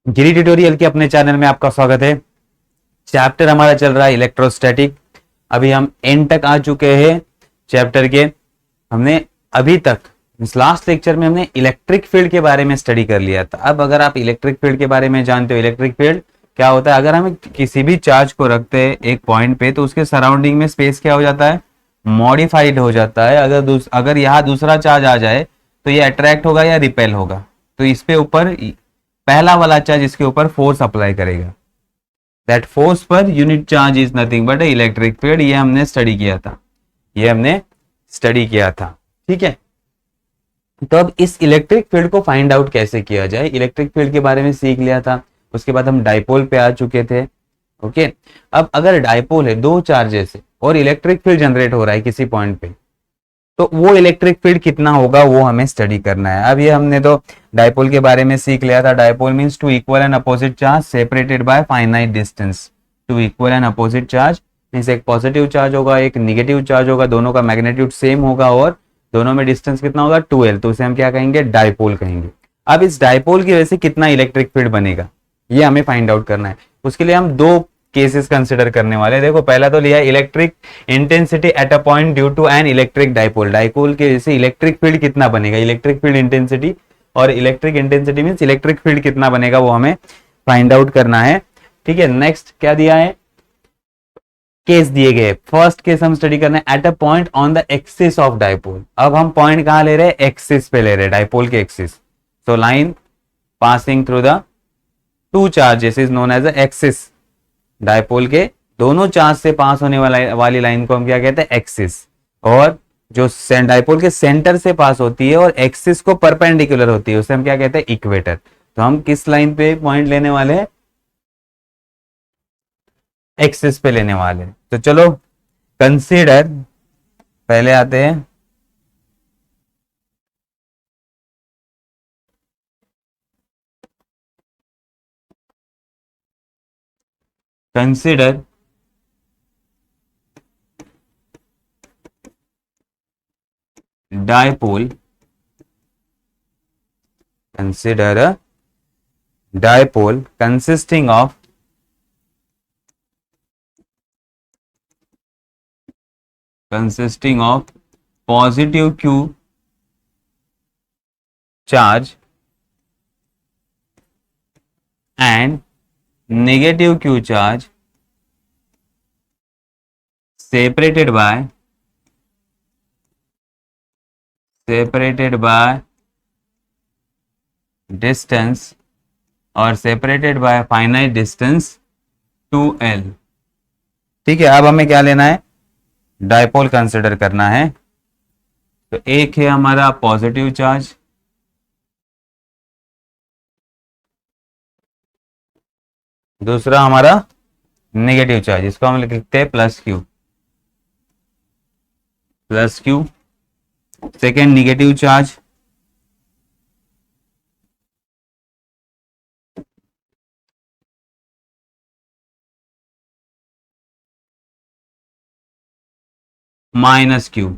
गिरी tutorial के अपने channel में आपका स्वागत है। चैप्टर हमारा चल रहा है इलेक्ट्रोस्टैटिक। अभी हम एंड तक आ चुके हैं चैप्टर के। हमने अभी तक इस लास्ट लेक्चर में हमने इलेक्ट्रिक फील्ड के बारे में स्टडी कर लिया था। अब अगर आप इलेक्ट्रिक फील्ड के बारे में जानते हो, इलेक्ट्रिक फील्ड क्या होता है, अगर हम किसी भी चार्ज को रखते हैं एक पॉइंट पे तो उसके सराउंडिंग में स्पेस क्या हो जाता है, मॉडिफाइड हो जाता है। अगर यहाँ दूसरा चार्ज आ जाए तो ये अट्रैक्ट होगा या रिपेल होगा, तो इस पे ऊपर पहला वाला चार्ज इसके ऊपर फोर्स अप्लाई करेगा। That force per unit charge is nothing but electric field. ये हमने स्टडी किया था, ये हमने स्टडी किया था। ठीक है, तो अब इस इलेक्ट्रिक फील्ड को फाइंड आउट कैसे किया जाए, इलेक्ट्रिक फील्ड के बारे में सीख लिया था। उसके बाद हम डाइपोल पे आ चुके थे। ओके, अब अगर डाइपोल है दो चार्जेस है और इलेक्ट्रिक फील्ड जनरेट हो रहा है किसी पॉइंट पे, तो वो इलेक्ट्रिक फील्ड कितना होगा वो हमें स्टडी करना है। अब ये हमने तो डाइपोल के बारे में सीख लिया था। Dipole means two equal and opposite charge separated by finite distance. Two equal and opposite charge means एक पॉजिटिव चार्ज होगा, एक निगेटिव चार्ज होगा, दोनों का मैग्नीट्यूड सेम होगा और दोनों में डिस्टेंस कितना होगा 2l, तो उसे हम क्या कहेंगे, डाइपोल कहेंगे। अब इस डाइपोल की वजह से कितना इलेक्ट्रिक फील्ड बनेगा ये हमें फाइंड आउट करना है। उसके लिए हम दो केसेस कंसिडर करने वाले। देखो, पहला तो लिया electric intensity at a point due to an electric dipole. Dipole के वजह से इलेक्ट्रिक फील्ड कितना बनेगा, इलेक्ट्रिक फील्ड इंटेंसिटी, और electric intensity means electric field कितना बनेगा वो हमें फाइंड आउट करना है। ठीक है, नेक्स्ट क्या दिया है, केस दिए गए। फर्स्ट केस हम स्टडी करना है eight a point on the axis of dipole. अब हम पॉइंट कहां ले रहे हैं, एक्सिस पे ले रहे हैं, डाइपोल के एक्सिस। तो line passing through the two charges is known as a axis. Dipole के दोनों चार्ज से पास होने वाली लाइन को हम क्या कहते हैं, एक्सिस। और जो डाइपोल के सेंटर से पास होती है और एक्सिस को परपेंडिकुलर होती है उसे हम क्या कहते हैं, इक्वेटर। तो हम किस लाइन पे पॉइंट लेने वाले हैं, एक्सिस पे लेने वाले हैं। तो चलो कंसीडर, पहले आते हैं consider dipole, consider a dipole consisting of positive q charge and negative q charge separated by distance और separated by finite distance 2l। ठीक है, अब हमें क्या लेना है, डाइपोल कंसिडर करना है। तो एक है हमारा पॉजिटिव चार्ज, दूसरा हमारा नेगेटिव चार्ज, इसको हम लिखते हैं plus Q. Second negative charge, minus Q.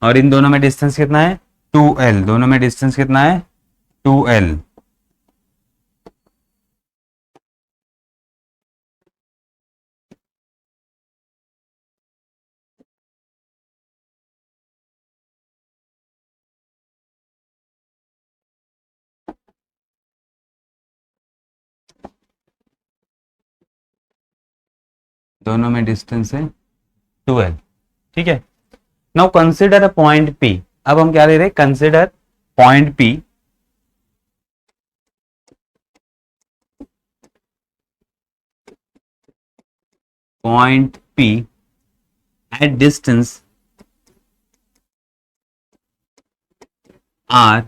और इन दोनों में डिस्टेंस कितना है, 2l। दोनों में डिस्टेंस कितना है, 2l। दोनों में डिस्टेंस है 2l। ठीक है, now consider a point P। अब हम क्या ले रहे हैं, consider point P at distance r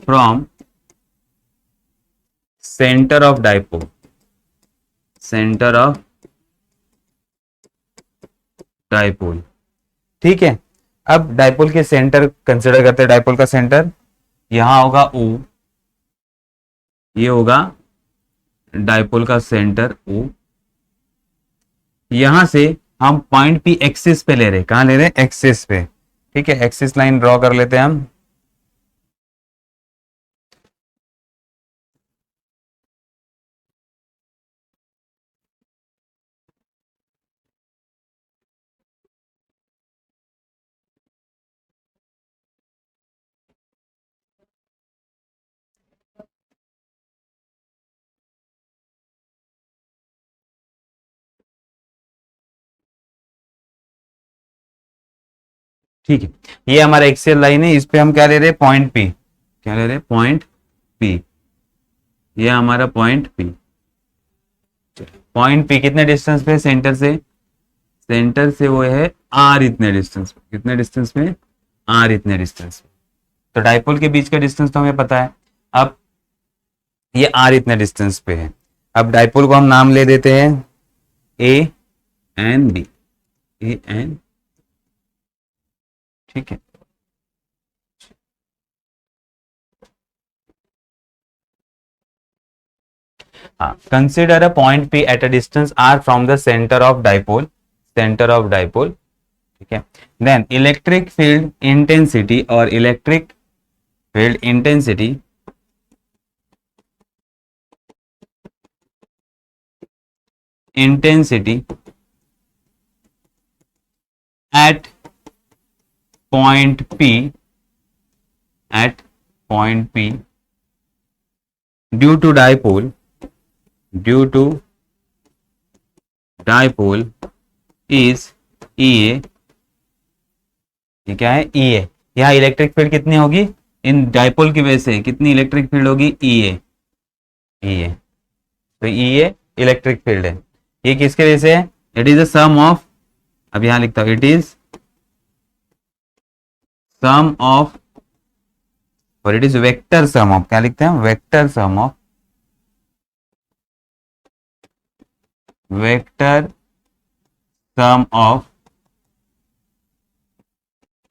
from center of dipole, ठीक है। अब डाइपोल के सेंटर कंसिडर करते हैं। डाइपोल का सेंटर यहां होगा O, ये होगा डाइपोल का सेंटर O। यहां से हम पॉइंट P एक्सिस पे ले रहे हैं, कहां ले रहे हैं, एक्सिस पे। ठीक है, एक्सिस लाइन ड्रॉ कर लेते हैं हम। ठीक है, ये हमारा एक्सियल लाइन है, इस पे हम क्या ले रहे हैं, पॉइंट पी, क्या ले रहे हैं, पॉइंट पी, ये हमारा पॉइंट पी। पॉइंट पी कितने डिस्टेंस पे, सेंटर से, सेंटर से वो है आर इतने डिस्टेंस पे, कितने डिस्टेंस में, आर इतने डिस्टेंस पे। तो डाइपोल के बीच का डिस्टेंस तो हमें पता है। अब ये आर इतने डिस्टेंस पे है। अब डाइपोल को हम नाम ले देते हैं A and B, A and, ठीक है। Consider a point P at a distance R from the centre of dipole, centre of dipole, ठीक है। देन इलेक्ट्रिक फील्ड इंटेंसिटी और electric field intensity at point P, at point P due to dipole is EA, ये क्या है, EA। यहाँ electric field कितनी होगी, इन dipole की वजह से कितनी इलेक्ट्रिक फील्ड होगी, EA, EA। तो EA इलेक्ट्रिक फील्ड है। ये किसके वजह से है, it is the sum of, अब यहां लिखता हूं, इट इज सम ऑफ, और it is vector sum of, क्या लिखते हैं, vector sum of, vector sum of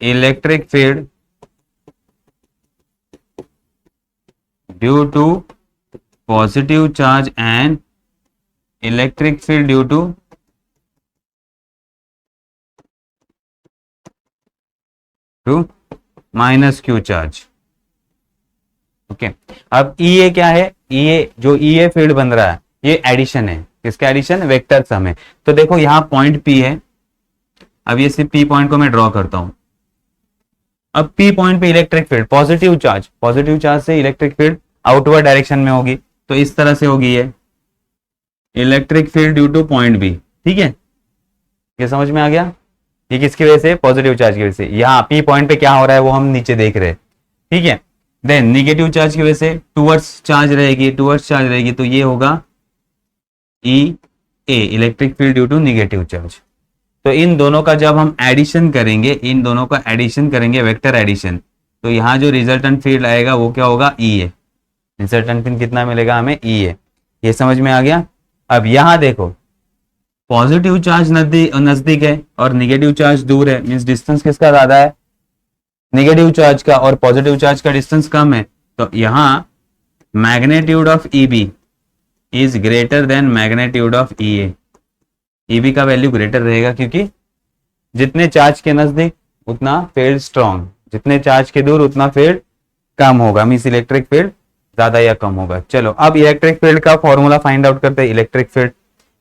electric field due to positive charge and electric field due to minus Q charge. Okay, अब EA क्या है, EA जो EA field बन रहा है ये एडिशन है, किसका एडिशन, वेक्टर सम है। तो देखो यहां पॉइंट P है, अब ये सिर्फ P पॉइंट को मैं ड्रॉ करता हूं। अब P पॉइंट पे इलेक्ट्रिक फील्ड, पॉजिटिव चार्ज से इलेक्ट्रिक फील्ड आउटवर्ड डायरेक्शन में होगी, तो इस तरह से होगी ये electric field due two point B, ठीक है। ये समझ में आ गया, ये किसकी वजह से, पॉजिटिव चार्ज की वजह से। यहाँ P पॉइंट पे क्या हो रहा है वो हम नीचे देख रहे हैं, ठीक है। देन निगेटिव चार्ज की वजह से टुवर्ड्स चार्ज रहेगी, तो ये होगा EA, electric field due to negative charge. तो इन दोनों का जब हम एडिशन करेंगे, इन दोनों का एडिशन करेंगे, वेक्टर एडिशन, तो यहाँ जो रिजल्टेंट फील्ड आएगा वो क्या होगा, EA। रिजल्टेंट फील्ड कितना मिलेगा हमें, EA। ये समझ में आ गया। अब यहाँ देखो पॉजिटिव चार्ज नजदीक है और निगेटिव चार्ज दूर है, मींस डिस्टेंस किसका ज्यादा है, निगेटिव चार्ज का, और पॉजिटिव चार्ज का डिस्टेंस कम है। तो यहाँ magnitude of EB is greater than magnitude of EA। EB का वैल्यू ग्रेटर रहेगा क्योंकि जितने चार्ज के नजदीक उतना फील्ड स्ट्रॉन्ग, जितने चार्ज के दूर उतना फील्ड कम होगा, मींस इलेक्ट्रिक फील्ड ज्यादा या कम होगा। चलो अब इलेक्ट्रिक फील्ड का फॉर्मूला फाइंड आउट करते हैं। इलेक्ट्रिक फील्ड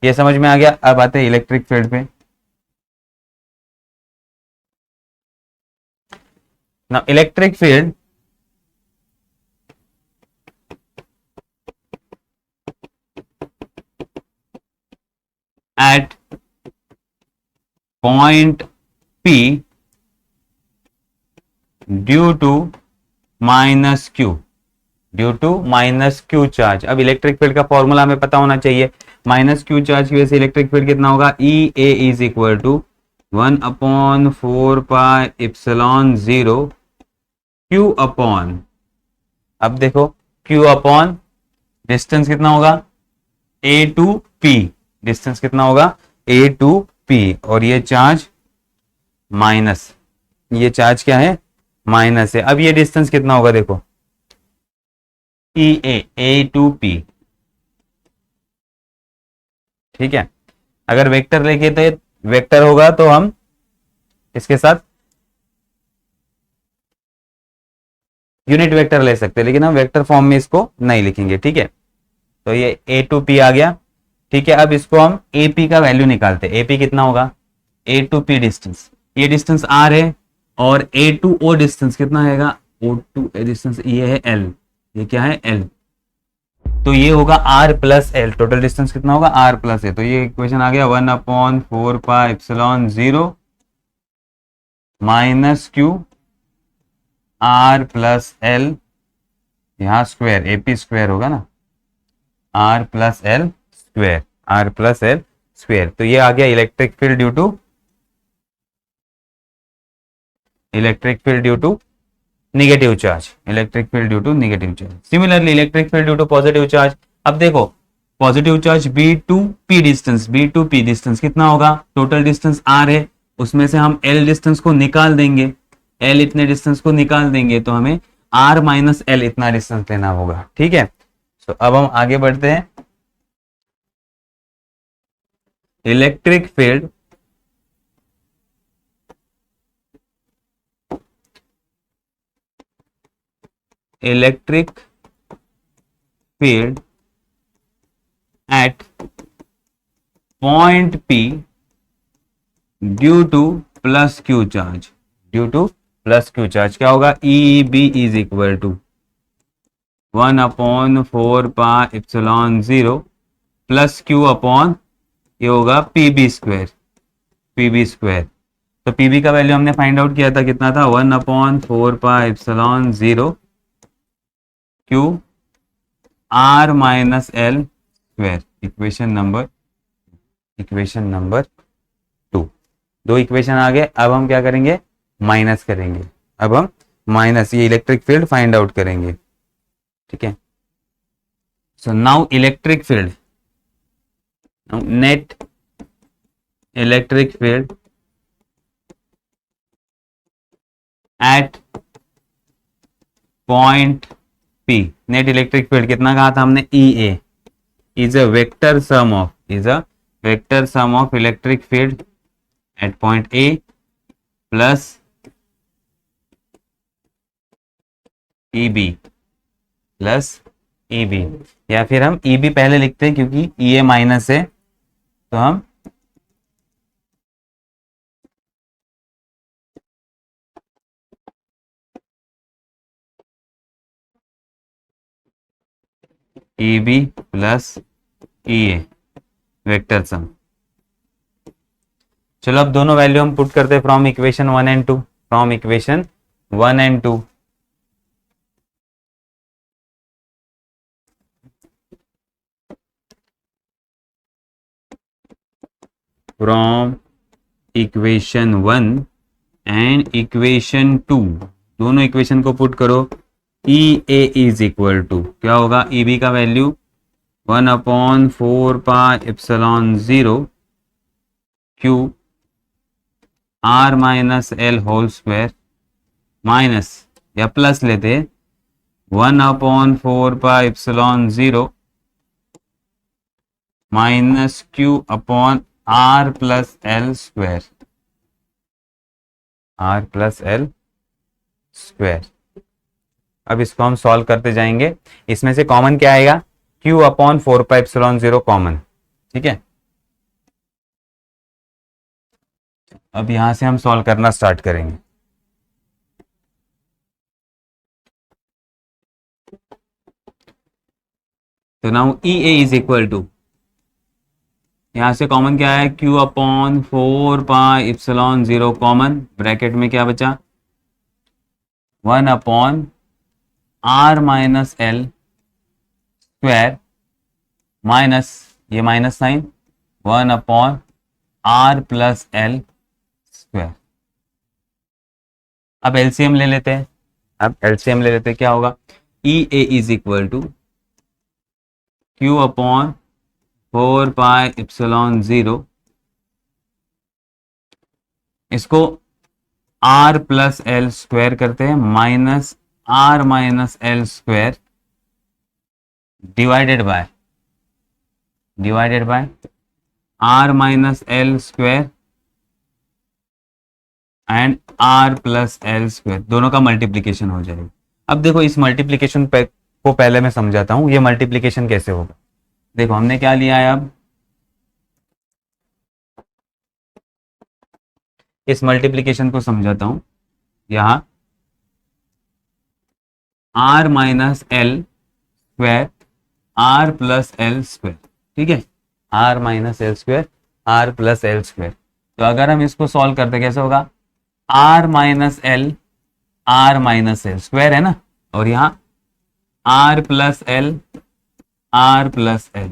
ये समझ में आ गया। अब आते हैं इलेक्ट्रिक फील्ड पे। ना electric field at point P due to minus Q charge. अब इलेक्ट्रिक फील्ड का फॉर्मूला हमें पता होना चाहिए। माइनस क्यू चार्ज की वजह से इलेक्ट्रिक फील्ड कितना होगा, EA is equal to 1/4πε0 Q upon, अब देखो Q अपॉन डिस्टेंस कितना होगा, A टू P, डिस्टेंस कितना होगा, A टू P, और ये चार्ज माइनस, ये चार्ज क्या है, माइनस है। अब ये डिस्टेंस कितना होगा, देखो EA, A टू P, ठीक है। अगर वेक्टर लेके तो वेक्टर होगा तो हम इसके साथ यूनिट वेक्टर ले सकते हैं, लेकिन हम वेक्टर फॉर्म में इसको नहीं लिखेंगे, ठीक है। तो ये A टू P आ गया, ठीक है। अब इसको हम AP का वैल्यू निकालते हैं। AP कितना होगा, A टू P डिस्टेंस, ये डिस्टेंस R है, और A टू O डिस्टेंस कितना आएगा, O टू A डिस्टेंस ये है L, ये क्या है L, तो ये होगा R plus L। Total distance कितना होगा, R प्लस है। तो ये इक्वेशन आ गया 1/4πε0 minus Q R plus L, यहां स्क्वायर एपी स्क्वायर होगा ना, R plus L square, R plus L square. तो ये आ गया electric field due to, electric field due to negative charge, electric field due to negative charge. Similarly electric field due to positive charge. अब देखो positive charge B to P distance, B to P distance कितना होगा, total distance are है, उसमें से हम L distance को निकाल देंगे, एल इतने डिस्टेंस को निकाल देंगे, तो हमें आर माइनस एल इतना डिस्टेंस लेना होगा। ठीक है, तो अब हम आगे बढ़ते हैं। Electric field electric field at point P due to plus Q charge, due to plus Q charge क्या होगा, E B is equal to 1/4πε0 plus Q upon ये होगा P B square, P B square. तो P B का value हमने find out किया था, कितना था 1/4πε0 Q R minus L square. Equation number 2, दो इक्वेशन आ गए। अब हम क्या करेंगे, माइनस करेंगे, अब हम माइनस ये इलेक्ट्रिक फील्ड फाइंड आउट करेंगे। ठीक है, so now electric field, net electric field at point P, net electric field कितना कहा था हमने, E A is a vector sum of, is a vector sum of electric field at point A plus E B, plus E B, या फिर हम E B पहले लिखते हैं क्योंकि ई ए माइनस है, तो हम E B plus E A vector sum. चलो अब दोनों वैल्यू हम पुट करते हैं from equation 1 and 2, from equation 1 and 2। From equation 1 and equation 2, दोनों इक्वेशन को पुट करो। E A is equal to क्या होगा, ई बी का value 1/4πε0 Q R minus L whole square, minus या प्लस लेते 1/4πε0 minus Q upon R plus L square, R plus L square. अब इसको हम सॉल्व करते जाएंगे, इसमें से कॉमन क्या आएगा, q अपॉन 4πε0 कॉमन। ठीक है, अब यहां से हम सॉल्व करना स्टार्ट करेंगे। तो now E A is equal to, यहां से कॉमन क्या है, q अपॉन 4πε0 कॉमन, ब्रैकेट में क्या बचा 1 upon R minus L square, minus ये minus sign 1 upon R plus L square. अब एलसीएम ले लेते हैं, अब एलसीएम ले लेते हैं, क्या होगा, E A is equal to Q upon 4πε0, इसको आर प्लस एल स्क्वायर करते हैं, minus R minus L square divided by R minus L square and R plus L square, दोनों का मल्टीप्लीकेशन हो जाएगा। अब देखो इस मल्टीप्लीकेशन को पहले मैं समझाता हूं, ये मल्टीप्लीकेशन कैसे होगा। देखो हमने क्या लिया है, अब इस मल्टीप्लीकेशन को समझाता हूं। यहां R minus L square R plus L square, ठीक है, R minus L square R plus L square. तो अगर हम इसको सॉल्व करते कैसे होगा, R minus L, R minus L square है ना, और यहां R plus L, R plus L.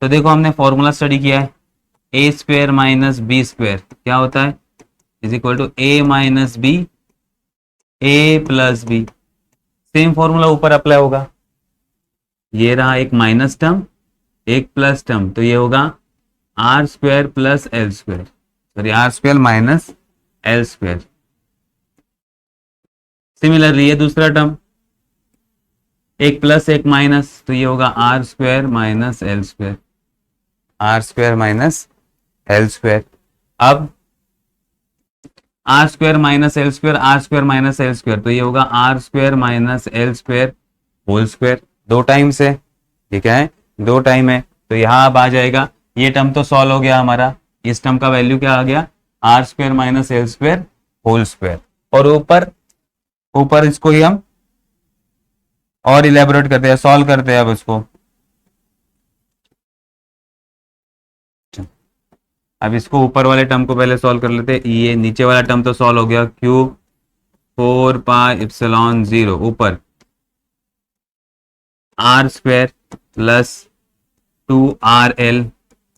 तो देखो हमने फॉर्मूला स्टडी किया है, A square minus B square क्या होता है, is equal to A minus B, A plus B. Same formula ऊपर अप्लाई होगा, ये रहा एक माइनस टर्म, एक प्लस टर्म, तो ये होगा R square plus L square, sorry R square minus L square. Similarly ये दूसरा टर्म, एक प्लस एक माइनस, तो ये होगा R square minus L square, R square minus L square. अब R square minus L square, R square minus L square, तो ये होगा R square minus L square whole square. दो टाइम से, ठीक है, दो टाइम है, तो यहाँ अब आ जाएगा, ये टर्म तो सॉल्व हो गया हमारा, इस टर्म का वैल्यू क्या आ गया, R square minus L square whole square. और ऊपर ऊपर इसको ही हम और इलेबोरेट करते हैं, सॉल्व करते हैं अब इसको। अब इसको ऊपर वाले टर्म को पहले सॉल्व कर लेते हैं, ये नीचे वाला टर्म तो सॉल्व हो गया, क्यू 4 पाई एप्सिलॉन 0 ऊपर R square plus 2RL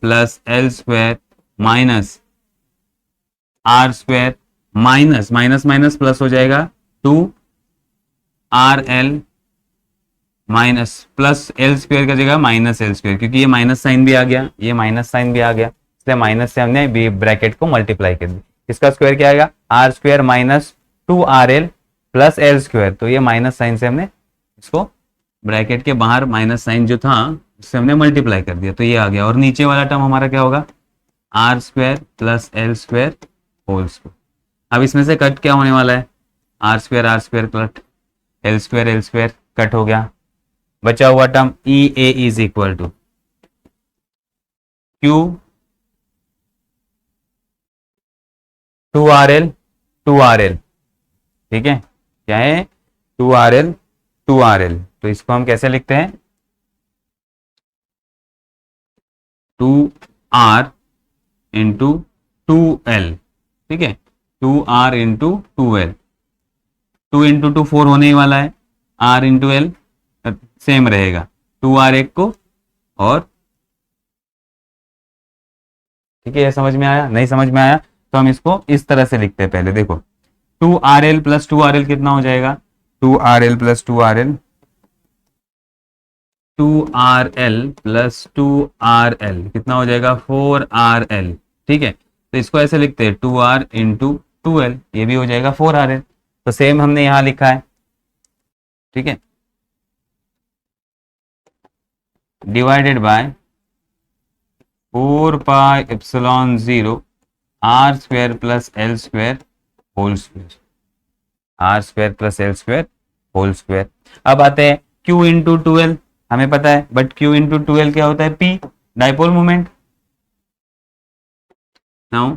plus L square minus R square minus minus minus plus हो जाएगा 2RL minus plus L square का जगह माइनस एल स्क्वायर, क्योंकि ये माइनस साइन भी आ गया, ये माइनस साइन भी आ गया, इसलिए माइनस से हमने बी ब्रैकेट को मल्टीप्लाई कर दिया। इसका स्क्वायर क्या आएगा, R square minus 2RL plus L square, तो ये माइनस साइन से हमने इसको ब्रैकेट के बाहर माइनस साइन जो था उससे हमने मल्टीप्लाई कर दिया, तो ये आ गया। और नीचे वाला टर्म हमारा क्या होगा, R square plus L square whole square. अब इसमें से कट क्या होने वाला है, R square cut, L square cut हो गया, बचा हुआ term E A is equal to Q 2RL, ठीक है, क्या है 2RL, तो इसको हम कैसे लिखते हैं, 2R इंटू 2L, ठीक है, 2R इंटू 2L, 2 इंटू 2 4 होने ही वाला है, R इंटू एल सेम रहेगा, 2R एक को, और ठीक है, ये समझ में आया, नहीं समझ में आया तो हम इसको इस तरह से लिखते हैं। पहले देखो 2RL प्लस 2RL कितना हो जाएगा, 2RL plus 2RL, 2RL plus 2RL कितना हो जाएगा 4RL, ठीक है, तो इसको ऐसे लिखते हैं 2R इंटू 2L, ये भी हो जाएगा 4RL। तो सेम हमने यहां लिखा है, ठीक है, divided by 4 pi epsilon 0 R square plus L square whole square, R square plus L square whole square. अब आते हैं Q इंटू 2L, हमें पता है, बट Q इंटू 2L क्या होता है, P dipole moment. Now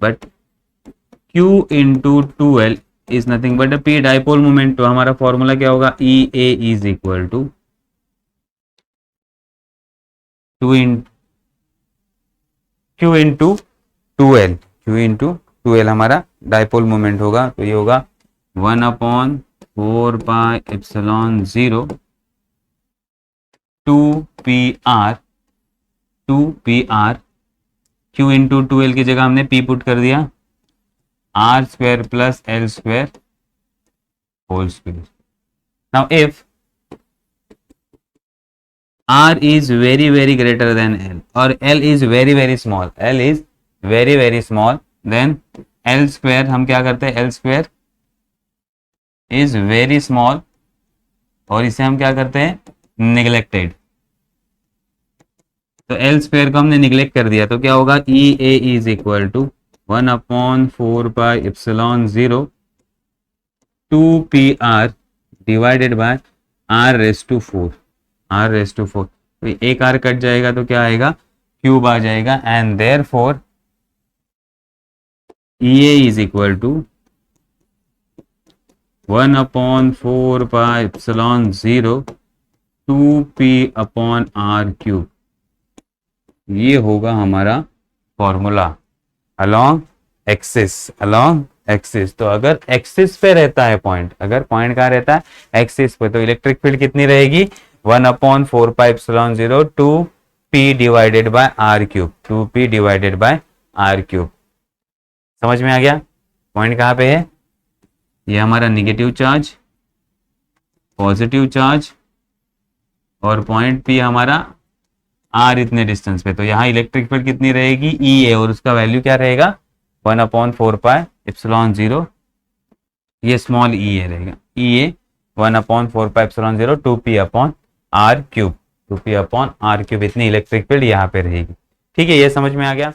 but Q into 2L is nothing but P dipole moment, तो हमारा फॉर्मूला क्या होगा, E A is equal to Q into 2L, Q into 2L हमारा डाइपोल मोमेंट होगा, तो ये होगा 1/4 pi epsilon 0 2PR, Q into 2L की जगह हमने P पुट कर दिया, R square plus L square whole square. Now if R is very very greater than L or L is very very small, L is very very small, then L square हम क्या करते हैं, L square is very small, और इसे हम क्या करते हैं, neglected, तो L square को हमने निगलेक्ट कर दिया, तो क्या होगा, E A is equal to 1/4 pi epsilon 0 2PR divided by R raised to 4, R raised to 4, तो एक R कट जाएगा तो क्या आएगा, क्यूब आ जाएगा, and therefore EA is equal to 1/4 pi epsilon 0 2P/R cube, ये होगा हमारा formula along axis, along axis. तो अगर एक्सिस पे रहता है पॉइंट, अगर पॉइंट कहाँ रहता है, एक्सिस पे, तो इलेक्ट्रिक फील्ड कितनी रहेगी, 1/4πε0 2p divided by R cube, 2p divided by R cube. समझ में आ गया? पॉइंट कहाँ पे है, ये हमारा निगेटिव चार्ज, पॉजिटिव चार्ज, और पॉइंट पी हमारा आर इतने डिस्टेंस पे। तो यहाँ इलेक्ट्रिक फील्ड कितनी रहेगी, ई ए, और उसका वैल्यू क्या रहेगा, 1/4πε0, ये स्मॉल ई ए रहेगा, ई ए 1/4πε0 2p/r क्यूब, 2p/r क्यूब इतनी इलेक्ट्रिक फील्ड यहाँ पे रहेगी। ठीक है, ये समझ में आ गया।